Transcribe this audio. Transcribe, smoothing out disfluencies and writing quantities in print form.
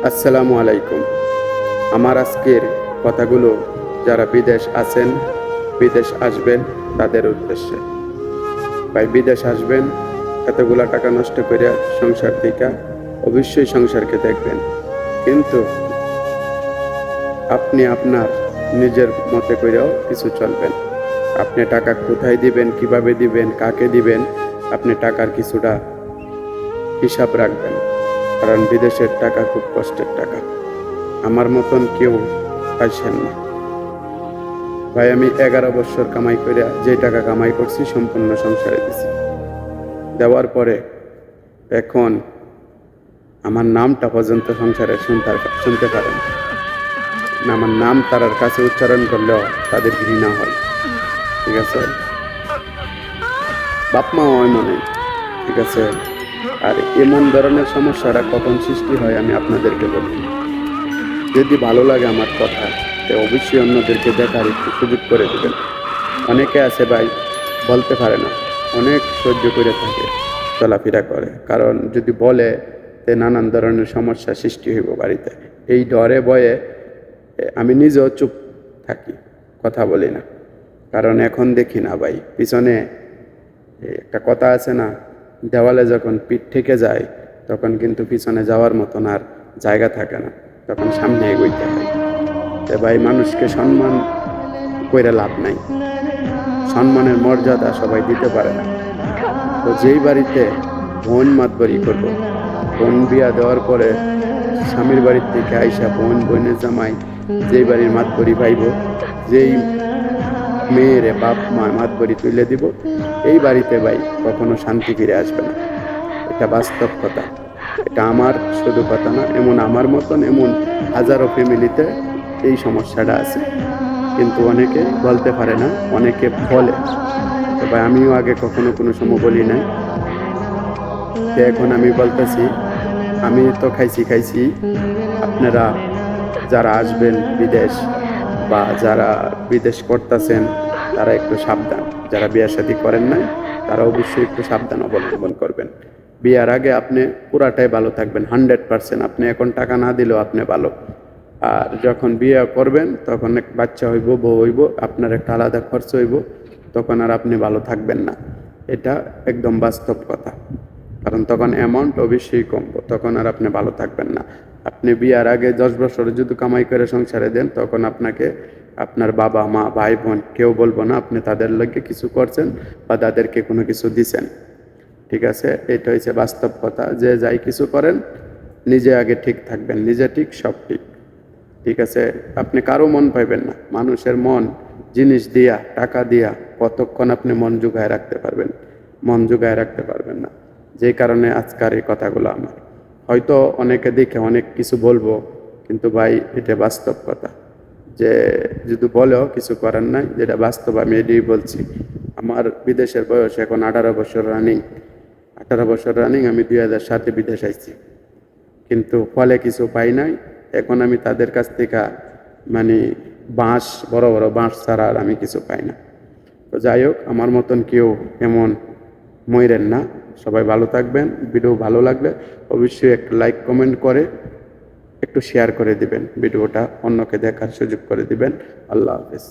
আসসালামু আলাইকুম। আমার আজকের কথাগুলো যারা বিদেশ আছেন, বিদেশ আসবেন তাদের উদ্দেশ্যে। ভাই, বিদেশ আসবেন, এতগুলা টাকা নষ্ট করে সংসার থেকে অবশ্যই সংসারকে দেখবেন, কিন্তু আপনি আপনার নিজের মতে করেও কিছু চলবেন। আপনি টাকা কোথায় দিবেন, কিভাবে দিবেন, কাকে দিবেন, আপনি টাকার কিছুটা হিসাব রাখবেন। কারণ বিদেশের টাকা খুব কষ্টের টাকা। আমার মতন কেউ পাইছেন না ভাই। আমি 11 বছর কামাই করে যে টাকা কামাই করছি সম্পূর্ণ সংসারে দিছি। দেওয়ার পরে এখন আমার নামটা পর্যন্ত সংসারে শুনতে পারেন না। আমার নাম তারার কাছে উচ্চারণ করলেও তাদের ঘৃণা হয়। ঠিক আছে, বাপ মাও মনে, ঠিক আছে। আর এমন ধরনের সমস্যাটা কখন সৃষ্টি হয় আমি আপনাদেরকে বলি। যদি ভালো লাগে আমার কথা, তো অবশ্যই অন্যদেরকে দেখার একটু সুযোগ করে দেবেন। অনেকে আছে ভাই, বলতে পারে না, অনেক সহ্য করে থাকে, চলাফেরা করে। কারণ যদি বলে তে নানান ধরনের সমস্যা সৃষ্টি হইব বাড়িতে। এই ডরে ভয়ে আমি নিজেও চুপ থাকি, কথা বলি না। কারণ এখন দেখি না ভাই, পিছনে একটা কথা আছে না, দেওয়ালে যখন পিঠ থেকে যায় তখন কিন্তু পিছনে যাওয়ার মতন আর জায়গা থাকে না, তখন সামনে এগোইতে হয়। তো ভাই, মানুষকে সম্মান কইরা লাভ নাই, সম্মানের মর্যাদা সবাই দিতে পারে না। তো যেই বাড়িতে বোন মাতবরি করব, বোন বিয়া দেওয়ার পরে স্বামীর বাড়ির থেকে আইসা বোনের জামাই যেই বাড়ির মাতবরি পাইব, যেই মেয়েরে বাপ মা মাতবরি তুলে দিব, এই বাড়িতে ভাই কখনো শান্তি ফিরে আসবে না। এটা বাস্তব কথা। এটা আমার শুধু কথা না, এমন আমার মতন এমন হাজারো ফ্যামিলিতে এই সমস্যাটা আছে, কিন্তু অনেকে বলতে পারে না, অনেকে বলে। তো ভাই, আমিও আগে কখনো কোনো সময় বলি নাই, তো এখন আমি বলতেছি। আমি তো খাইছি। আপনারা যারা আসবেন বিদেশ, বা যারা বিদেশ করতেছেন, তারা একটু সাবধান। যারা বিয়ে শাদী করেন নাই তারা অবশ্যই একটু সাবধান অবলম্বন করবেন। বিয়ার আগে আপনি পুরাটাই ভালো থাকবেন, 100%। আপনি এখন টাকা না দিলেও আপনি ভালো। আর যখন বিয়ে করবেন তখন এক বাচ্চা হইব, বউ হইব, আপনার একটা আলাদা খরচ হইব, তখন আর আপনি ভালো থাকবেন না। এটা একদম বাস্তব কথা। কারণ তখন অ্যামাউন্ট অবশ্যই কমবো, তখন আর আপনি ভালো থাকবেন না। আপনি বিয়ার আগে 10 বছরে যদি কামাই করে সংসারে দেন, তখন আপনাকে আপনার বাবা মা ভাই বোন কেউ বলবো না আপনি তাদের লগে কিছু করছেন বা তাদেরকে কোনো কিছু দিছেন। ঠিক আছে, এটা হচ্ছে বাস্তব কথা। যে যাই কিছু করেন, নিজে আগে ঠিক থাকবেন, নিজে ঠিক সব ঠিক। ঠিক আছে, আপনি কারো মন পাইবেন না। মানুষের মন জিনিস দিয়া, টাকা দিয়া কতক্ষণ আপনি মন জোগায় রাখতে পারবেন? মন জোগায় রাখতে পারবেন না। যে কারণে আজকার এই কথাগুলো আমার হয়তো অনেকে দেখে অনেক কিছু বলবো, কিন্তু ভাই এটা বাস্তব কথা। যে যদি বলেও কিছু করার নাই, যেটা বাস্তব আমি এটাই বলছি। আমার বিদেশের বয়স এখন 18 বছর রানিং। 18 বছর রানিং। আমি 2007-এ বিদেশ আইছি, কিন্তু ফলে কিছু পাই নাই। এখন আমি তাদের কাছ থেকে মানে বাঁশ, বড় বড় বাঁশ ছাড়া আর আমি কিছু পাই না। তো যাই হোক, আমার মতন কেউ এমন মইরেন না। সবাই ভালো থাকবেন। ভিডিও ভালো লাগলে অবশ্যই একটা লাইক কমেন্ট করে একটু শেয়ার করে দিবেন, ভিডিওটা অন্যকে দেখার সুযোগ করে দিবেন। আল্লাহ হাফেজ।